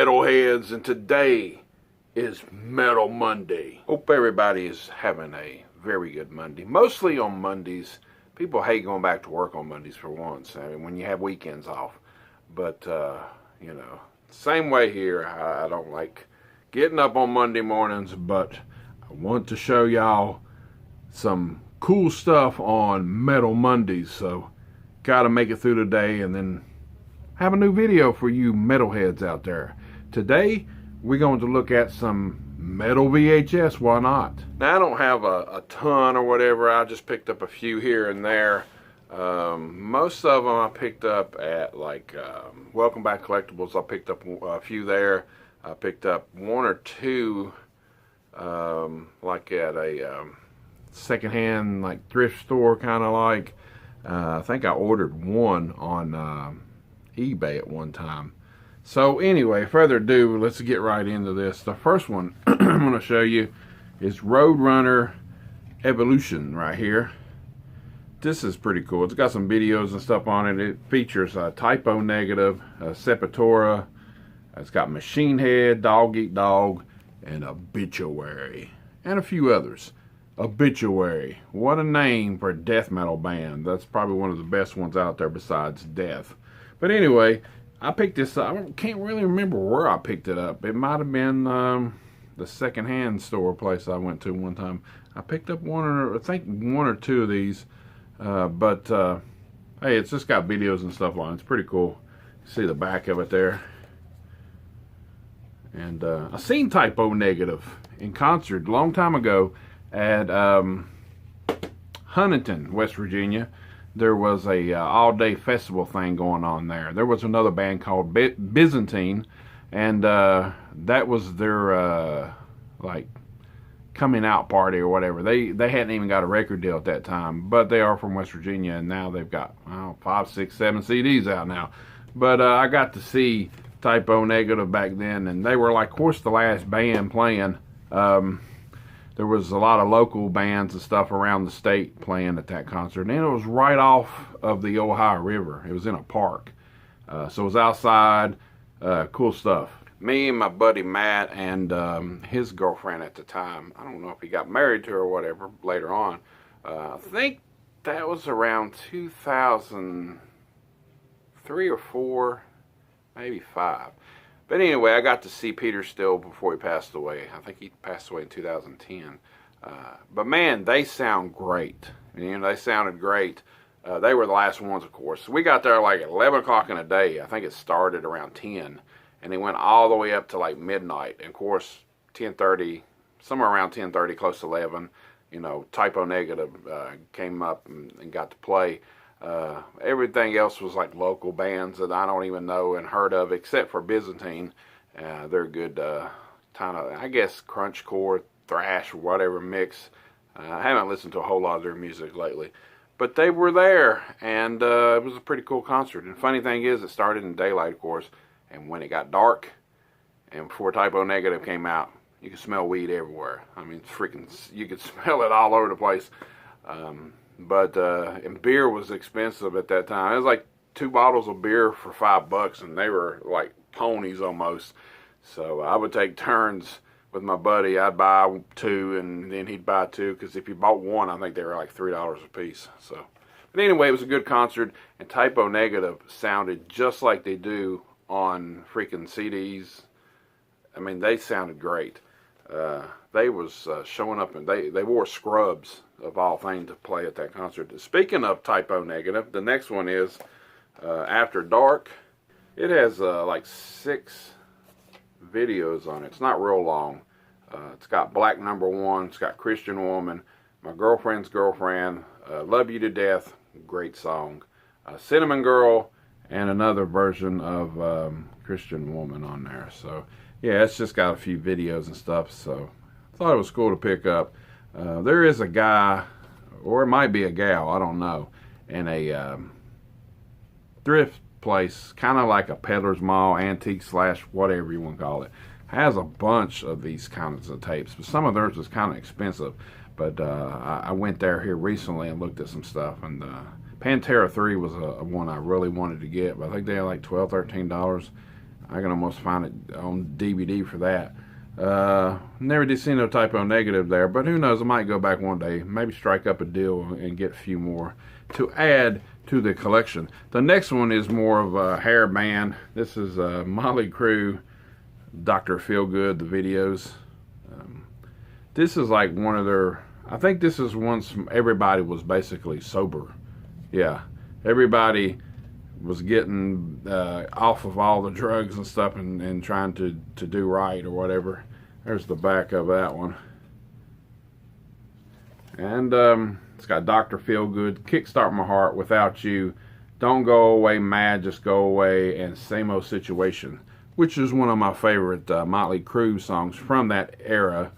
metalheads, and today is Metal Monday. Hope everybody is having a very good Monday. Mostly on Mondays. People hate going back to work on Mondays for once. I mean, when you have weekends off. But, you know, same way here. I don't like getting up on Monday mornings, but I want to show y'all some cool stuff on Metal Mondays. So, gotta make it through the day and then have a new video for you metalheads out there. Today, we're going to look at some Metal VHS, why not? Now, I don't have a ton or whatever. I just picked up a few here and there. Most of them I picked up at like Welcome Back Collectibles. I picked up a few there. I picked up one or two like at a secondhand like thrift store, kind of like. I think I ordered one on eBay at one time. So anyway, further ado, let's get right into this. The first one I'm going to show you is Roadrunner Evolution right here. This is pretty cool. It's got some videos and stuff on it. It features a Typo Negative, a Sepultura. It's got Machine Head, Dog Eat Dog, and Obituary, and a few others. Obituary. What a name for a death metal band. That's probably one of the best ones out there besides Death. But anyway, I picked this up. I can't really remember where I picked it up. It might have been the secondhand store place I went to one time. I picked up one or two of these. Hey, it's just got videos and stuff on it. It's pretty cool. See the back of it there. And I seen Typo Negative in concert a long time ago at Huntington, West Virginia. There was a all-day festival thing going on there. There was another band called Byzantine, and that was their like coming out party or whatever. They hadn't even got a record deal at that time, but they are from West Virginia, and now they've got 5, 6, 7 CDs out now. But I got to see Typo Negative back then, and they were like, of course, the last band playing. There was a lot of local bands and stuff around the state playing at that concert. And it was right off of the Ohio River. It was in a park. So it was outside. Cool stuff. Me and my buddy Matt and his girlfriend at the time. I don't know if he got married to her or whatever later on. I think that was around 2003 or 4, maybe 5. But anyway, I got to see Peter Steele before he passed away. I think he passed away in 2010. But man, they sound great. You know, they sounded great. They were the last ones, of course. We got there like at 11 o'clock in the day. I think it started around 10. And they went all the way up to like midnight. And of course, 10:30, somewhere around 10:30, close to 11, you know, Typo Negative came up and got to play. Everything else was like local bands that I don't even know and heard of, except for Byzantine. They're good, kind of, I guess, crunchcore, thrash, whatever mix. I haven't listened to a whole lot of their music lately, but they were there, and it was a pretty cool concert. And funny thing is, it started in daylight, of course, and when it got dark, and before Typo Negative came out, you could smell weed everywhere. I mean, freaking, you could smell it all over the place. And beer was expensive at that time. It was like 2 bottles of beer for $5, and they were like ponies almost. So I would take turns with my buddy. I'd buy 2, and then he'd buy 2, because if you bought 1, I think they were like $3 a piece. So, but anyway, it was a good concert, and Typo Negative sounded just like they do on freaking CDs. I mean, they sounded great. They was showing up, and they wore scrubs of all things to play at that concert. Speaking of Typo Negative, the next one is After Dark. It has like 6 videos on it. It's not real long. It's got Black Number 1. It's got Christian Woman, My Girlfriend's Girlfriend, Love You to Death, great song, Cinnamon Girl, and another version of Christian Woman on there. So yeah, it's just got a few videos and stuff, so I thought it was cool to pick up. There is a guy, or it might be a gal, I don't know, in a thrift place, kind of like a peddler's mall, antique slash whatever you want to call it. Has a bunch of these kinds of tapes, but some of theirs is kind of expensive. But I went there here recently and looked at some stuff, and Pantera 3 was one I really wanted to get, but I think they had like $12, $13. I can almost find it on DVD for that. Never did see no Typo Negative there, but who knows, I might go back one day, maybe strike up a deal and get a few more to add to the collection. The next one is more of a hair band. This is Motley Crue, Dr. Feelgood, the videos. This is like one of their, I think this is once everybody was basically sober. Yeah, everybody was getting off of all the drugs and stuff and trying to do right or whatever. There's the back of that one. And it's got Dr. Feelgood, Kickstart My Heart, Without You, Don't Go Away Mad, Just Go Away, and Same Old Situation, which is one of my favorite Motley Crue songs from that era.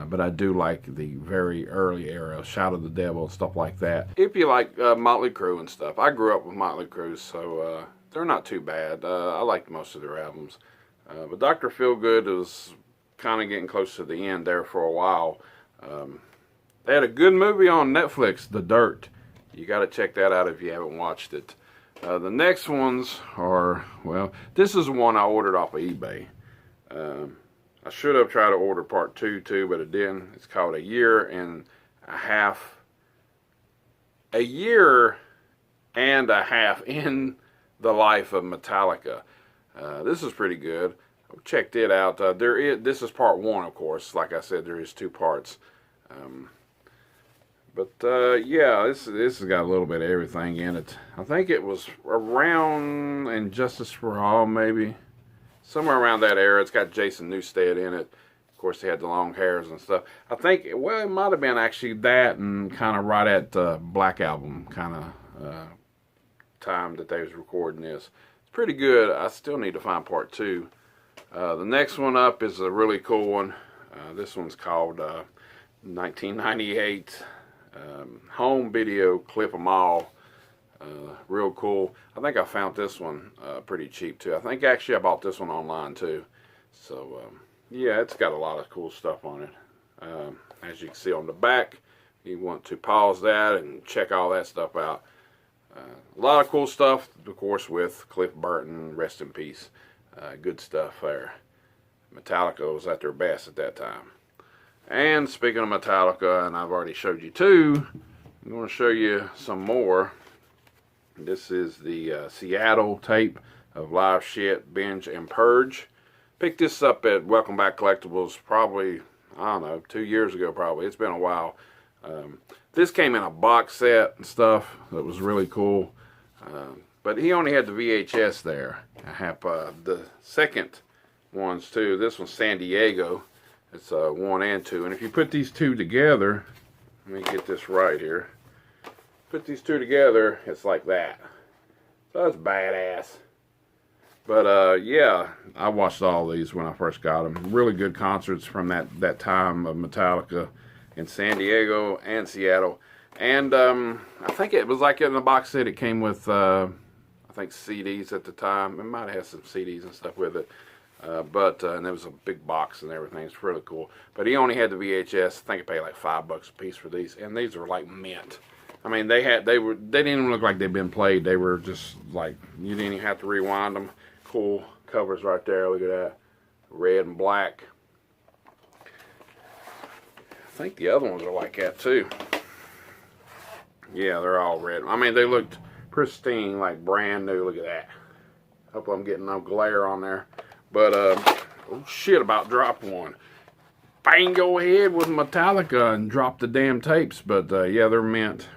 But I do like the very early era, Shout of the Devil, stuff like that. If you like Motley Crue and stuff, I grew up with Motley Crue, so they're not too bad. I liked most of their albums. But Dr. Feelgood was kind of getting close to the end there for a while. They had a good movie on Netflix, The Dirt. You got to check that out if you haven't watched it. The next ones are, well, this is one I ordered off of eBay. I should have tried to order part 2 too, but I didn't. It's called A Year and a Half in the Life of Metallica. This is pretty good. I checked it out. This is part 1, of course. Like I said, there is 2 parts. Yeah, this has got a little bit of everything in it. I think it was around Injustice for All, maybe. Somewhere around that era. It's got Jason Newsted in it. Of course, he had the long hairs and stuff. I think, well, it might have been actually that and kind of right at Black Album kind of time that they was recording this. It's pretty good. I still need to find part 2. The next one up is a really cool one. This one's called 1998 Home Video Clip 'Em All. Real cool. I think I found this one pretty cheap too. I think actually I bought this one online too. So yeah, it's got a lot of cool stuff on it. As you can see on the back, you want to pause that and check all that stuff out. A lot of cool stuff, of course, with Cliff Burton, rest in peace. Good stuff there. Metallica was at their best at that time. And speaking of Metallica, and I've already showed you 2, I'm going to show you some more. This is the Seattle tape of Live Shit, Binge, and Purge. Picked this up at Welcome Back Collectibles probably, I don't know, 2 years ago probably. It's been a while. This came in a box set and stuff that was really cool. But he only had the VHS there. I have the second ones too. This one's San Diego. It's 1 and 2. And if you put these 2 together, let me get this right here. Put these 2 together, it's like that. So that's badass. But yeah, I watched all these when I first got them. Really good concerts from that time of Metallica in San Diego and Seattle. And I think it was like in the box set. It came with I think CDs at the time. It might have had some CDs and stuff with it. And there was a big box and everything. It's really cool. But he only had the VHS. I think I paid like $5 a piece for these, and these were like mint. I mean, they didn't even look like they'd been played. They were just like, you didn't even have to rewind them. Cool covers right there. Look at that, red and black. I think the other ones are like that too. Yeah, they're all red. I mean, they looked pristine, like brand new. Look at that. Hope I'm getting no glare on there. But oh shit, about dropped one. Bang, go ahead with Metallica and drop the damn tapes. But yeah, they're mint.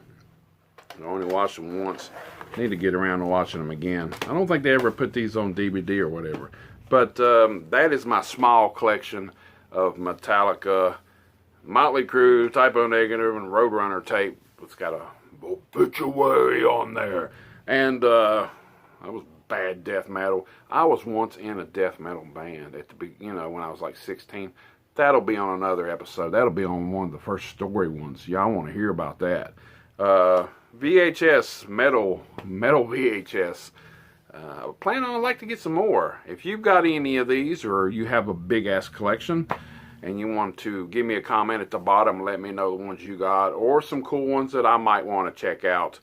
I only watched them once. Need to get around to watching them again. I don't think they ever put these on DVD or whatever. But that is my small collection of Metallica, Motley Crue, Typo Negative, and Roadrunner tape. It's got a obituary on there. And that was bad death metal. I was once in a death metal band at the when I was like 16. That'll be on another episode. That'll be on one of the first story ones. Y'all want to hear about that. VHS, metal VHS. Plan on, I'd like to get some more. If you've got any of these, or you have a big ass collection and you want to give me a comment at the bottom, let me know the ones you got, or some cool ones that I might want to check out.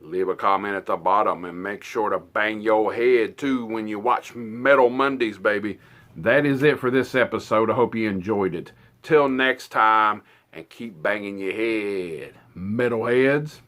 Leave a comment at the bottom and make sure to bang your head too when you watch Metal Mondays, baby. That is it for this episode. I hope you enjoyed it. Till next time, and keep banging your head, metalheads.